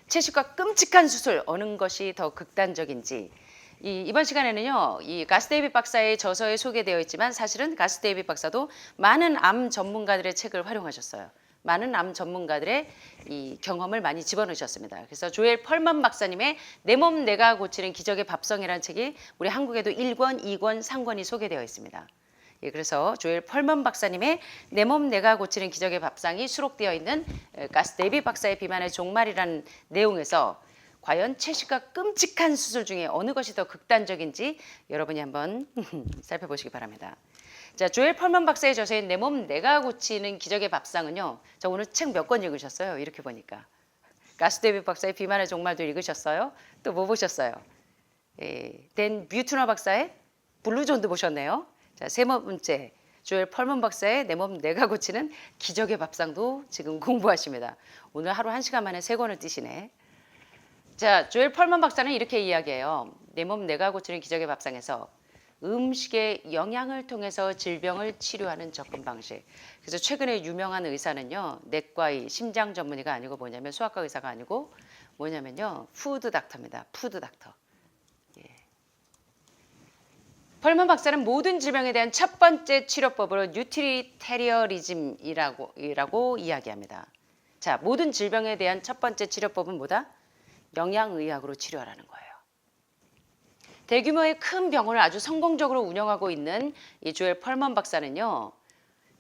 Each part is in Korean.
채식과 끔찍한 수술 어느 것이 더 극단적인지 이번 시간에는요. 이 가스 데이빗 박사의 저서에 소개되어 있지만 사실은 가스 데이빗 박사도 많은 암 전문가들의 책을 활용하셨어요. 많은 암 전문가들의 이 경험을 많이 집어넣으셨습니다. 그래서 조엘 펄먼 박사님의 내 몸 내가 고치는 기적의 밥성이라는 책이 우리 한국에도 1권, 2권, 3권이 소개되어 있습니다. 예, 그래서 조엘 펄먼 박사님의 내 몸 내가 고치는 기적의 밥상이 수록되어 있는 가스 데이빗 박사의 비만의 종말이라는 내용에서 과연 채식과 끔찍한 수술 중에 어느 것이 더 극단적인지 여러분이 한번 살펴보시기 바랍니다. 자, 조엘 펄먼 박사의 저서인 내 몸 내가 고치는 기적의 밥상은요. 자, 오늘 책 몇 권 읽으셨어요? 이렇게 보니까. 가스 데이빗 박사의 비만의 종말도 읽으셨어요? 또 뭐 보셨어요? 댄 뷰트너 박사의 블루존도 보셨네요. 자, 세 번째 조엘 펄먼 박사의 내 몸 내가 고치는 기적의 밥상도 지금 공부하십니다. 오늘 하루 1시간 만에 3권을 띄시네. 자, 조엘 펄먼 박사는 이렇게 이야기해요. 내 몸 내가 고치는 기적의 밥상에서 음식의 영양을 통해서 질병을 치료하는 접근 방식. 그래서 최근에 유명한 의사는요. 내과의 심장 전문의가 아니고 뭐냐면 소아과 의사가 아니고 뭐냐면요. 푸드 닥터입니다. 푸드 닥터. 펄먼 박사는 모든 질병에 대한 첫 번째 치료법으로 뉴트리테리어리즘이라고 이야기합니다. 자, 모든 질병에 대한 첫 번째 치료법은 뭐다? 영양의학으로 치료하라는 거예요. 대규모의 큰 병원을 아주 성공적으로 운영하고 있는 이 조엘 펄먼 박사는요.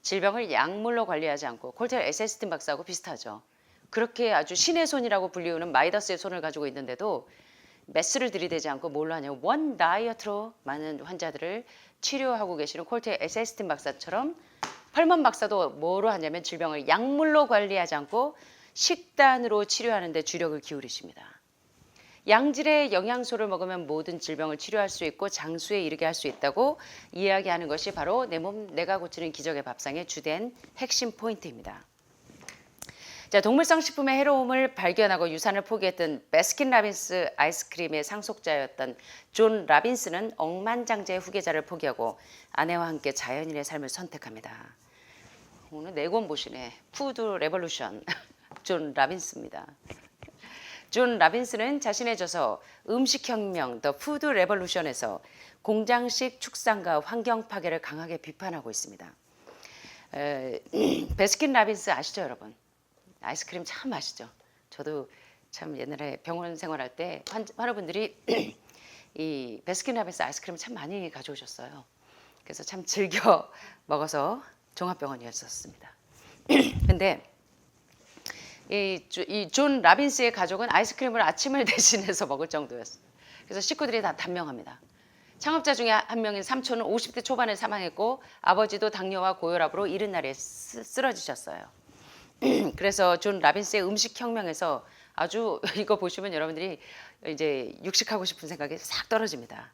질병을 약물로 관리하지 않고 콜텔 에세스틴 박사하고 비슷하죠. 그렇게 아주 신의 손이라고 불리우는 마이더스의 손을 가지고 있는데도 메스를 들이대지 않고 뭘로 하냐고 원 다이어트로 많은 환자들을 치료하고 계시는 콜텔 에세스틴 박사처럼 펄먼 박사도 뭐로 하냐면 질병을 약물로 관리하지 않고 식단으로 치료하는 데 주력을 기울이십니다. 양질의 영양소를 먹으면 모든 질병을 치료할 수 있고 장수에 이르게 할 수 있다고 이야기하는 것이 바로 내 몸 내가 고치는 기적의 밥상의 주된 핵심 포인트입니다. 자, 동물성 식품의 해로움을 발견하고 유산을 포기했던 베스킨 라빈스 아이스크림의 상속자였던 존 라빈스는 억만장자의 후계자를 포기하고 아내와 함께 자연인의 삶을 선택합니다. 오늘 4권 보시네. 푸드 레볼루션 존 라빈스입니다. 존 라빈스는 자신의 저서 음식혁명 더 푸드 레볼루션에서 공장식 축산과 환경 파괴를 강하게 비판하고 있습니다. 베스킨 라빈스 아시죠, 여러분? 아이스크림 참 맛있죠. 저도 참 옛날에 병원 생활할 때 환우분들이 이 베스킨 라빈스 아이스크림 참 많이 가져오셨어요. 그래서 참 즐겨 먹어서 종합병원이었었습니다. 근데 이 존 라빈스의 가족은 아이스크림을 아침을 대신해서 먹을 정도였어요. 그래서 식구들이 다 단명합니다. 창업자 중에 한 명인 삼촌은 50대 초반에 사망했고 아버지도 당뇨와 고혈압으로 이른 날에 쓰러지셨어요. 그래서 존 라빈스의 음식혁명에서 아주 이거 보시면 여러분들이 이제 육식하고 싶은 생각이 싹 떨어집니다.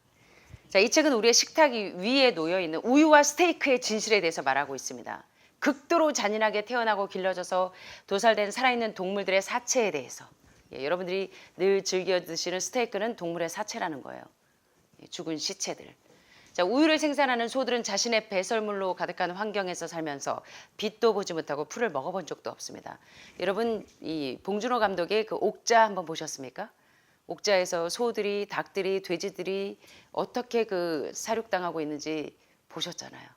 자, 이 책은 우리의 식탁 위에 놓여 있는 우유와 스테이크의 진실에 대해서 말하고 있습니다. 극도로 잔인하게 태어나고 길러져서 도살된 살아있는 동물들의 사체에 대해서 여러분들이 늘 즐겨 드시는 스테이크는 동물의 사체라는 거예요. 죽은 시체들. 자, 우유를 생산하는 소들은 자신의 배설물로 가득한 환경에서 살면서 빛도 보지 못하고 풀을 먹어본 적도 없습니다. 여러분 이 봉준호 감독의 그 옥자 한번 보셨습니까? 옥자에서 소들이, 닭들이, 돼지들이 어떻게 그 사육당하고 있는지 보셨잖아요.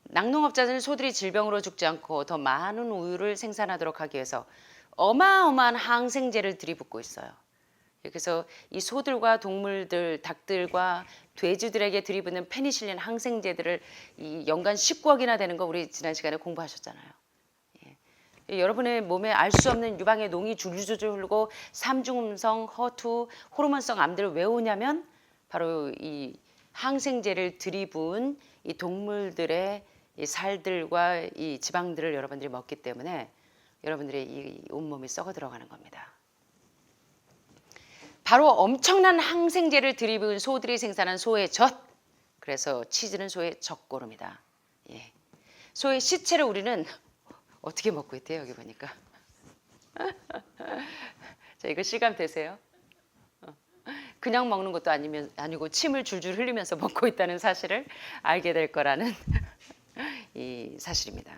낙농업자들은 소들이 질병으로 죽지 않고 더 많은 우유를 생산하도록 하기 위해서 어마어마한 항생제를 들이붓고 있어요. 그래서 이 소들과 동물들, 닭들과 돼지들에게 들이붓는 페니실린 항생제들을 이 연간 19억이나 되는 거 우리 지난 시간에 공부하셨잖아요. 여러분의 몸에 알 수 없는 유방의 농이 줄줄줄 흐르고 삼중음성, 허투, 호르몬성 암들을 왜 오냐면 바로 이 항생제를 들이부은 이 동물들의 이 살들과 이 지방들을 여러분들이 먹기 때문에 여러분들의 이 온몸이 썩어 들어가는 겁니다. 바로 엄청난 항생제를 들이부은 소들이 생산한 소의 젖. 그래서 치즈는 소의 젖고름이다. 예. 소의 시체를 우리는 어떻게 먹고 있대요, 여기 보니까. 자, 이거 실감 되세요? 그냥 먹는 것도 아니고 침을 줄줄 흘리면서 먹고 있다는 사실을 알게 될 거라는 이 사실입니다.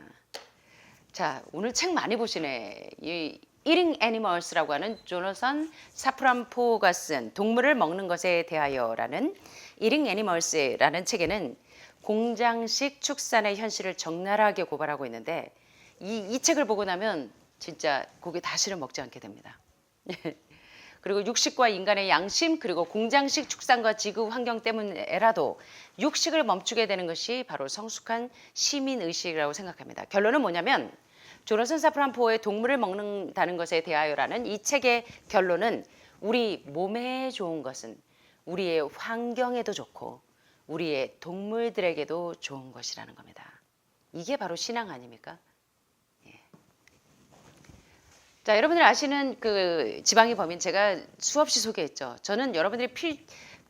자, 오늘 책 많이 보시네. 이 Eating Animals라고 하는 조나산 사프란 포가 쓴 동물을 먹는 것에 대하여라는 Eating Animals라는 책에는 공장식 축산의 현실을 적나라하게 고발하고 있는데 이 책을 보고 나면 진짜 고기 다시는 먹지 않게 됩니다. 그리고 육식과 인간의 양심 그리고 공장식 축산과 지구 환경 때문에라도 육식을 멈추게 되는 것이 바로 성숙한 시민의식이라고 생각합니다. 결론은 뭐냐면 조나선 사프란 포의 동물을 먹는다는 것에 대하여라는 이 책의 결론은 우리 몸에 좋은 것은 우리의 환경에도 좋고 우리의 동물들에게도 좋은 것이라는 겁니다. 이게 바로 신앙 아닙니까? 자, 여러분들 아시는 그 지방의 범인 제가 수없이 소개했죠. 저는 여러분들이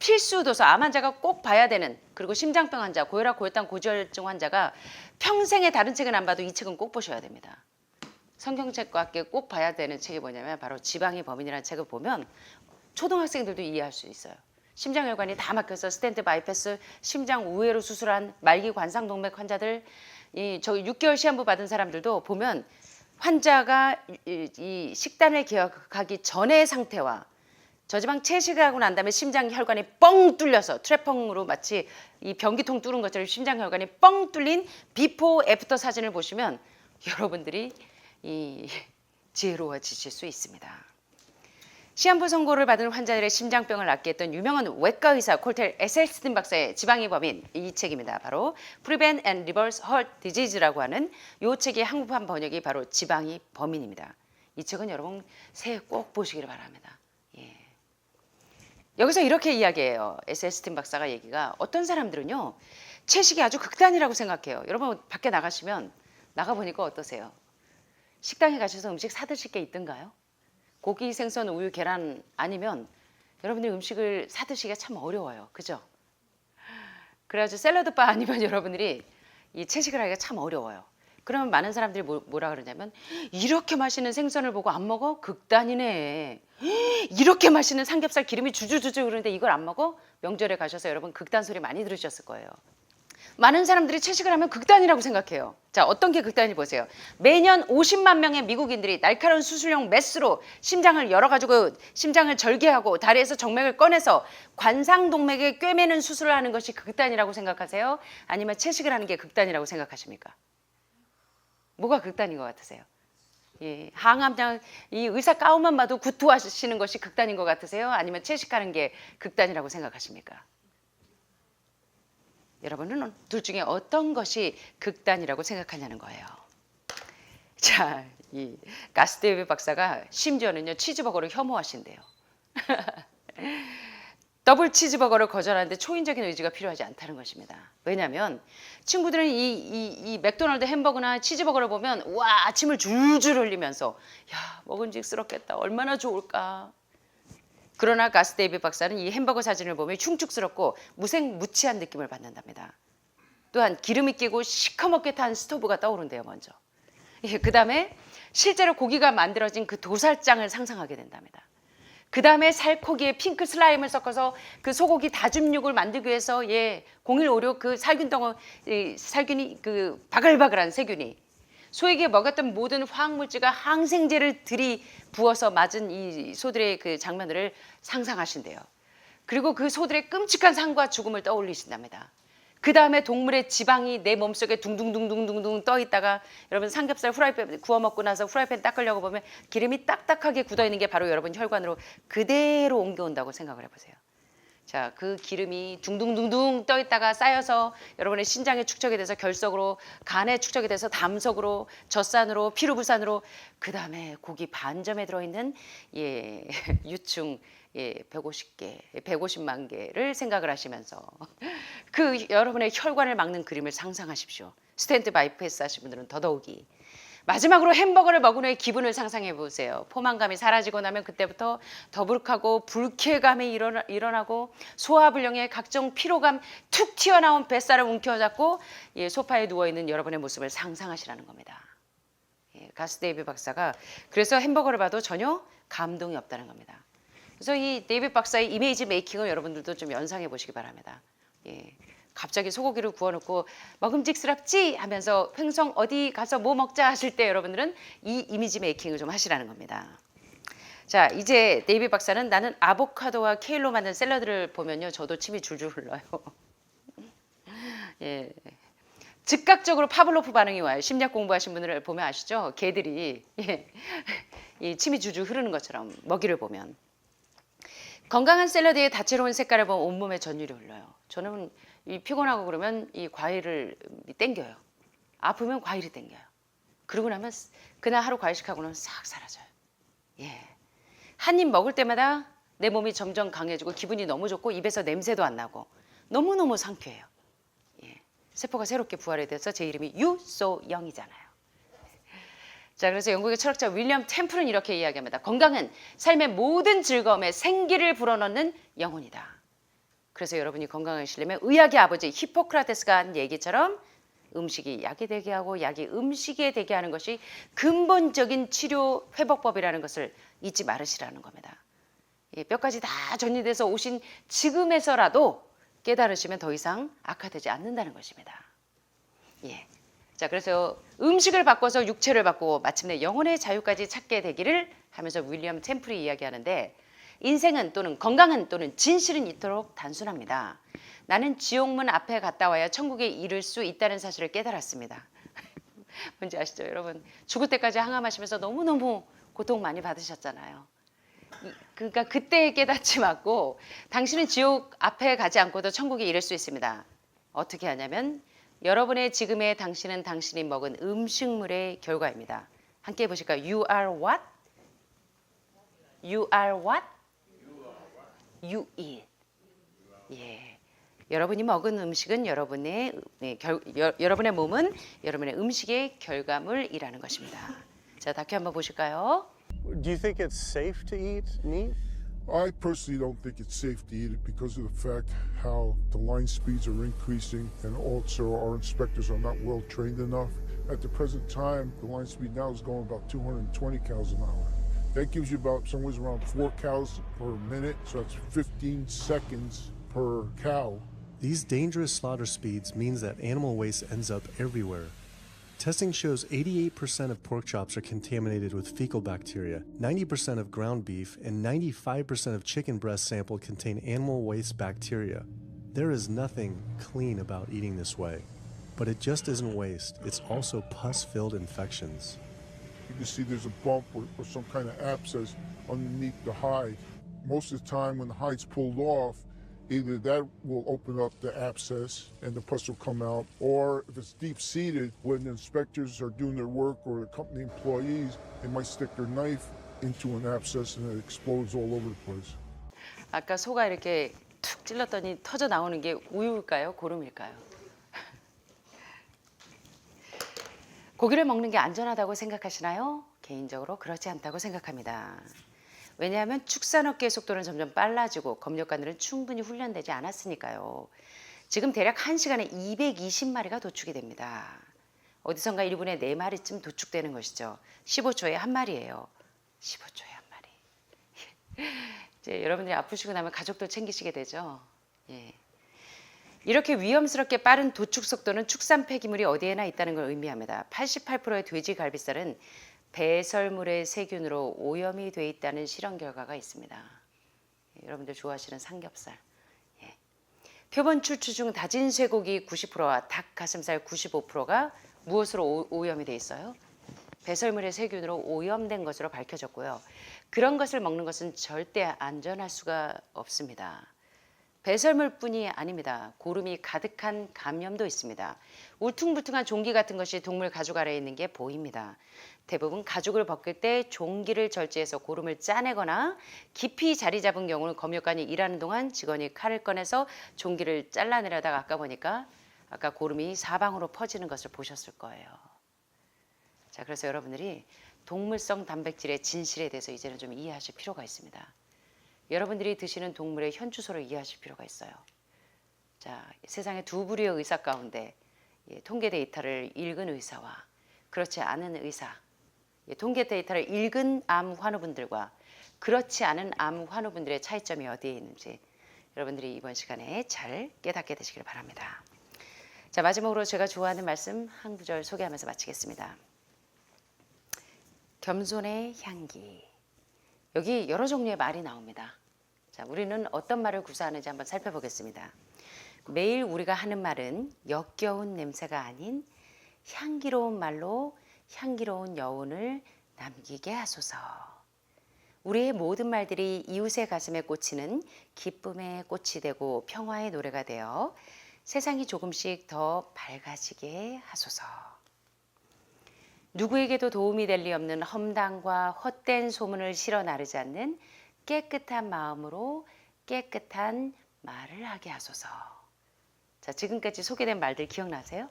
필수 도서 암 환자가 꼭 봐야 되는 그리고 심장병 환자, 고혈압, 고혈당, 고지혈증 환자가 평생에 다른 책은 안 봐도 이 책은 꼭 보셔야 됩니다. 성경책과 함께 꼭 봐야 되는 책이 뭐냐면 바로 지방의 범인이라는 책을 보면 초등학생들도 이해할 수 있어요. 심장혈관이 다 막혀서 스텐트 바이패스, 심장 우회로 수술한 말기 관상동맥 환자들, 저기 6개월 시한부 받은 사람들도 보면 환자가 이 식단을 개혁하기 전의 상태와 저지방 채식을 하고 난 다음에 심장 혈관이 뻥 뚫려서 트래펑으로 마치 이 변기통 뚫은 것처럼 심장 혈관이 뻥 뚫린 비포 애프터 사진을 보시면 여러분들이 이 지혜로워지실 수 있습니다. 시한부 선고를 받은 환자들의 심장병을 낫게 했던 유명한 외과 의사 콜텔 에셀스틴 박사의 지방의 범인 이 책입니다. 바로 Prevent and Reverse Heart Disease라고 하는 이 책의 한국판 번역이 바로 지방의 범인입니다. 이 책은 여러분 새해 꼭 보시기를 바랍니다. 예. 여기서 이렇게 이야기해요. 에셀스틴 박사가 얘기가 어떤 사람들은요 채식이 아주 극단이라고 생각해요. 여러분 밖에 나가시면 나가보니까 어떠세요? 식당에 가셔서 음식 사드실 게 있던가요? 고기, 생선, 우유, 계란 아니면 여러분들이 음식을 사드시기가 참 어려워요. 그죠? 그래가지고 샐러드바 아니면 여러분들이 이 채식을 하기가 참 어려워요. 그러면 많은 사람들이 뭐라 그러냐면 이렇게 맛있는 생선을 보고 안 먹어? 극단이네. 이렇게 맛있는 삼겹살 기름이 주주주주 그러는데 이걸 안 먹어? 명절에 가셔서 여러분 극단 소리 많이 들으셨을 거예요. 많은 사람들이 채식을 하면 극단이라고 생각해요. 자, 어떤 게 극단인지 보세요. 매년 50만 명의 미국인들이 날카로운 수술용 메스로 심장을 열어가지고 심장을 절개하고 다리에서 정맥을 꺼내서 관상동맥에 꿰매는 수술을 하는 것이 극단이라고 생각하세요? 아니면 채식을 하는 게 극단이라고 생각하십니까? 뭐가 극단인 것 같으세요? 예, 항암장 이 의사 가운만 봐도 구토하시는 것이 극단인 것 같으세요? 아니면 채식하는 게 극단이라고 생각하십니까? 여러분은 둘 중에 어떤 것이 극단이라고 생각하냐는 거예요. 자, 이 가스데이비 박사가 심지어는요 치즈버거를 혐오하신대요. 더블 치즈버거를 거절하는데 초인적인 의지가 필요하지 않다는 것입니다. 왜냐하면 친구들은 이 맥도날드 햄버거나 치즈버거를 보면 와 침을 줄줄 흘리면서 야 먹은직스럽겠다 얼마나 좋을까. 그러나 가스데이비 박사는 이 햄버거 사진을 보면 흉측스럽고 무색무취한 느낌을 받는답니다. 또한 기름이 끼고 시커멓게 탄 스토브가 떠오른대요. 먼저. 그 다음에 실제로 고기가 만들어진 그 도살장을 상상하게 된답니다. 그 다음에 살코기에 핑크 슬라임을 섞어서 그 소고기 다짐육을 만들기 위해서 0156 그 살균이 그 바글바글한 세균이 소에게 먹였던 모든 화학물질과 항생제를 들이부어서 맞은 이 소들의 그 장면들을 상상하신대요. 그리고 그 소들의 끔찍한 삶과 죽음을 떠올리신답니다. 그 다음에 동물의 지방이 내 몸속에 둥둥둥둥둥둥 떠 있다가 여러분 삼겹살 후라이팬 구워 먹고 나서 후라이팬 닦으려고 보면 기름이 딱딱하게 굳어 있는 게 바로 여러분 혈관으로 그대로 옮겨온다고 생각을 해보세요. 자, 그 기름이 둥둥둥둥 떠 있다가 쌓여서 여러분의 신장에 축적이 돼서 결석으로, 간에 축적이 돼서 담석으로, 젖산으로, 피루부산으로, 그 다음에 고기 반점에 들어있는 유충 150개, 150만 개를 생각을 하시면서 그 여러분의 혈관을 막는 그림을 상상하십시오. 스텐트 바이패스 하신 분들은 더더욱이. 마지막으로 햄버거를 먹은 후에 기분을 상상해 보세요. 포만감이 사라지고 나면 그때부터 더부룩하고 불쾌감이 일어나고 소화불량에 각종 피로감 툭 튀어나온 뱃살을 움켜잡고 소파에 누워있는 여러분의 모습을 상상하시라는 겁니다. 가스데이비 박사가 그래서 햄버거를 봐도 전혀 감동이 없다는 겁니다. 그래서 이 데이빗 박사의 이미지 메이킹을 여러분들도 좀 연상해 보시기 바랍니다. 예. 갑자기 소고기를 구워놓고 먹음직스럽지 하면서 횡성 어디 가서 뭐 먹자 하실 때 여러분들은 이 이미지 메이킹을 좀 하시라는 겁니다. 자, 이제 데이빗 박사는 나는 아보카도와 케일로 만든 샐러드를 보면요, 저도 침이 줄줄 흘러요. 예. 즉각적으로 파블로프 반응이 와요. 심리학 공부하신 분들을 보면 아시죠? 개들이 예. 이 침이 줄줄 흐르는 것처럼 먹이를 보면. 건강한 샐러드의 다채로운 색깔을 보면 온몸에 전율이 흘러요. 저는 이 피곤하고 그러면 이 과일을 땡겨요. 아프면 과일이 땡겨요. 그러고 나면 그날 하루 과일식하고는 싹 사라져요. 예. 한 입 먹을 때마다 내 몸이 점점 강해지고 기분이 너무 좋고 입에서 냄새도 안 나고 너무너무 상쾌해요. 예. 세포가 새롭게 부활이 돼서 제 이름이 유소영이잖아요. 자, 그래서 영국의 철학자 윌리엄 템플은 이렇게 이야기합니다. 건강은 삶의 모든 즐거움에 생기를 불어넣는 영혼이다. 그래서 여러분이 건강하시려면 의학의 아버지 히포크라테스가 한 얘기처럼 음식이 약이 되게 하고 약이 음식이 되게 하는 것이 근본적인 치료 회복법이라는 것을 잊지 말으시라는 겁니다. 뼈까지 다 정리돼서 오신 지금에서라도 깨달으시면 더 이상 악화되지 않는다는 것입니다. 예. 자, 그래서 음식을 바꿔서 육체를 바꾸고 마침내 영혼의 자유까지 찾게 되기를 하면서 윌리엄 템플이 이야기하는데 인생은 또는 건강은 또는 진실은 이토록 단순합니다. 나는 지옥문 앞에 갔다 와야 천국에 이를 수 있다는 사실을 깨달았습니다. 뭔지 아시죠, 여러분? 죽을 때까지 항암하시면서 너무너무 고통 많이 받으셨잖아요. 그러니까 그때의 깨닫지 맞고 당신은 지옥 앞에 가지 않고도 천국에 이를 수 있습니다. 어떻게 하냐면 여러분의 지금의 당신은 당신이 먹은 음식물의 결과입니다. 함께 해보실까요? You are what? You are what? You eat. 예. 여러분이 먹은 음식은 여러분의 여러분의 몸은 여러분의 음식의 결과물이라는 것입니다. 자, 다큐 한번 보실까요? Do you think it's safe to eat meat? I personally don't think it's safe to eat it because of the fact how the line speeds are increasing and also our inspectors are not well trained enough. At the present time, the line speed now is going about 220 cows an hour. That gives you about somewhere around 4 cows per minute, so that's 15 seconds per cow. These dangerous slaughter speeds means that animal waste ends up everywhere. Testing shows 88% of pork chops are contaminated with fecal bacteria, 90% of ground beef, and 95% of chicken breast sample contain animal waste bacteria. There is nothing clean about eating this way. But it just isn't waste, it's also pus-filled infections. You can see there's a bump or some kind of abscess underneath the hide. Most of the time when the hide's pulled off, either that will open up the abscess and the pus will come out, or if it's deep-seated, when the inspectors are doing their work or the company employees, they might stick their knife into an abscess and it explodes all over the place. 아까 소가 이렇게 툭 찔렀더니 터져 나오는 게 우유일까요? 고름일까요? 고기를 먹는 게 안전하다고 생각하시나요? 개인적으로 그렇지 않다고 생각합니다. 왜냐하면 축산업계의 속도는 점점 빨라지고 검역관들은 충분히 훈련되지 않았으니까요. 지금 대략 1시간에 220마리가 도축이 됩니다. 어디선가 1분에 4마리쯤 도축되는 것이죠. 15초에 1마리예요. 15초에 1마리. 이제 여러분들이 아프시고 나면 가족도 챙기시게 되죠. 예. 이렇게 위험스럽게 빠른 도축 속도는 축산 폐기물이 어디에나 있다는 걸 의미합니다. 88%의 돼지 갈비살은 배설물의 세균으로 오염이 돼 있다는 실험 결과가 있습니다. 예, 여러분들 좋아하시는 삼겹살. 예. 표본 출처 중 다진 쇠고기 90%와 닭 가슴살 95%가 무엇으로 오염이 돼 있어요? 배설물의 세균으로 오염된 것으로 밝혀졌고요. 그런 것을 먹는 것은 절대 안전할 수가 없습니다. 배설물뿐이 아닙니다. 고름이 가득한 감염도 있습니다. 울퉁불퉁한 종기 같은 것이 동물 가죽 아래에 있는 게 보입니다. 대부분 가죽을 벗길 때 종기를 절제해서 고름을 짜내거나 깊이 자리 잡은 경우는 검역관이 일하는 동안 직원이 칼을 꺼내서 종기를 잘라내려다가 아까 보니까 아까 고름이 사방으로 퍼지는 것을 보셨을 거예요. 자, 그래서 여러분들이 동물성 단백질의 진실에 대해서 이제는 좀 이해하실 필요가 있습니다. 여러분들이 드시는 동물의 현 주소를 이해하실 필요가 있어요. 자, 세상에 두 부류의 의사 가운데 통계 데이터를 읽은 의사와 그렇지 않은 의사, 통계 데이터를 읽은 암 환우분들과 그렇지 않은 암 환우분들의 차이점이 어디에 있는지 여러분들이 이번 시간에 잘 깨닫게 되시길 바랍니다. 자, 마지막으로 제가 좋아하는 말씀 한 구절 소개하면서 마치겠습니다. 겸손의 향기. 여기 여러 종류의 말이 나옵니다. 자, 우리는 어떤 말을 구사하는지 한번 살펴보겠습니다. 매일 우리가 하는 말은 역겨운 냄새가 아닌 향기로운 말로 향기로운 여운을 남기게 하소서. 우리의 모든 말들이 이웃의 가슴에 꽂히는 기쁨의 꽃이 되고 평화의 노래가 되어 세상이 조금씩 더 밝아지게 하소서. 누구에게도 도움이 될 리 없는 험담과 헛된 소문을 실어 나르지 않는 깨끗한 마음으로 깨끗한 말을 하게 하소서. 자, 지금까지 소개된 말들 기억나세요?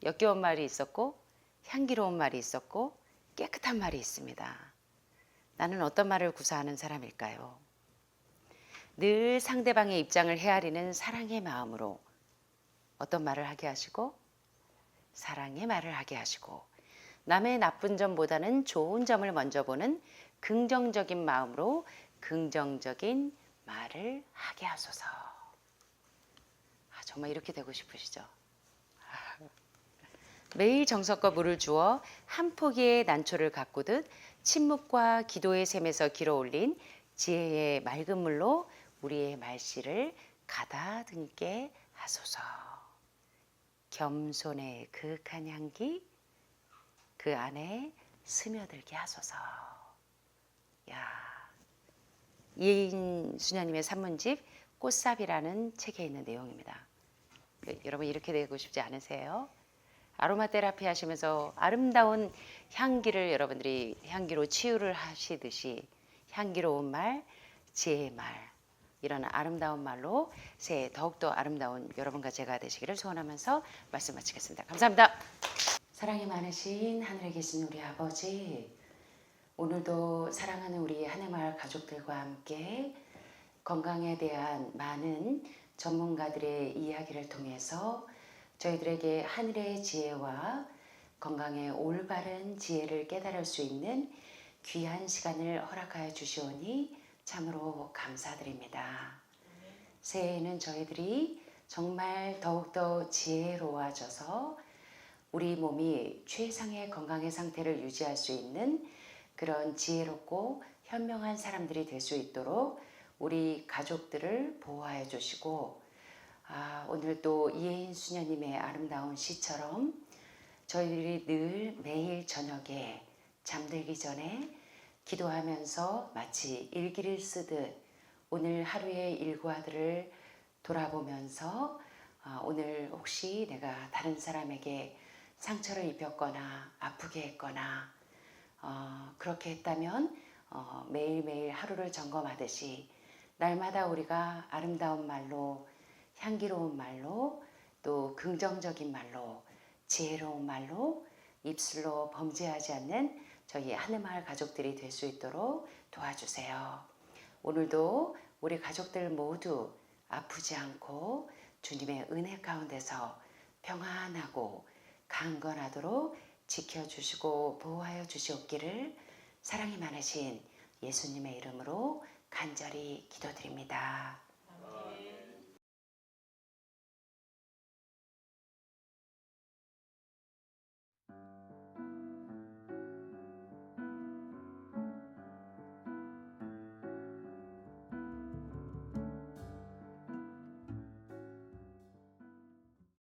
역겨운 말이 있었고 향기로운 말이 있었고 깨끗한 말이 있습니다. 나는 어떤 말을 구사하는 사람일까요? 늘 상대방의 입장을 헤아리는 사랑의 마음으로 어떤 말을 하게 하시고 사랑의 말을 하게 하시고 남의 나쁜 점보다는 좋은 점을 먼저 보는 긍정적인 마음으로 긍정적인 말을 하게 하소서. 정말 이렇게 되고 싶으시죠? 매일 정성과 물을 주어 한 포기의 난초를 가꾸듯 침묵과 기도의 샘에서 길어올린 지혜의 맑은 물로 우리의 말씨를 가다듬게 하소서. 겸손의 그윽한 향기 그 안에 스며들게 하소서. 야, 이혜인 수녀님의 산문집 꽃삽이라는 책에 있는 내용입니다. 여러분 이렇게 되고 싶지 않으세요? 아로마 테라피 하시면서 아름다운 향기를 여러분들이 향기로 치유를 하시듯이 향기로운 말, 지혜의 말, 이런 아름다운 말로 새해 더욱더 아름다운 여러분과 제가 되시기를 소원하면서 말씀 마치겠습니다. 감사합니다. 사랑이 많으신 하늘에 계신 우리 아버지, 오늘도 사랑하는 우리 하늘마을 가족들과 함께 건강에 대한 많은 전문가들의 이야기를 통해서 저희들에게 하늘의 지혜와 건강의 올바른 지혜를 깨달을 수 있는 귀한 시간을 허락하여 주시오니 참으로 감사드립니다. 새해에는 저희들이 정말 더욱더 지혜로워져서 우리 몸이 최상의 건강의 상태를 유지할 수 있는 그런 지혜롭고 현명한 사람들이 될 수 있도록 우리 가족들을 보호하여 주시고, 오늘 또 이혜인 수녀님의 아름다운 시처럼 저희들이 늘 매일 저녁에 잠들기 전에 기도하면서 마치 일기를 쓰듯 오늘 하루의 일과들을 돌아보면서 오늘 혹시 내가 다른 사람에게 상처를 입혔거나 아프게 했거나 그렇게 했다면 매일매일 하루를 점검하듯이 날마다 우리가 아름다운 말로, 향기로운 말로, 또 긍정적인 말로, 지혜로운 말로 입술로 범죄하지 않는 저희 하늘마을 가족들이 될 수 있도록 도와주세요. 오늘도 우리 가족들 모두 아프지 않고 주님의 은혜 가운데서 평안하고 강건하도록 지켜주시고 보호하여 주시옵기를 사랑이 많으신 예수님의 이름으로 간절히 기도드립니다.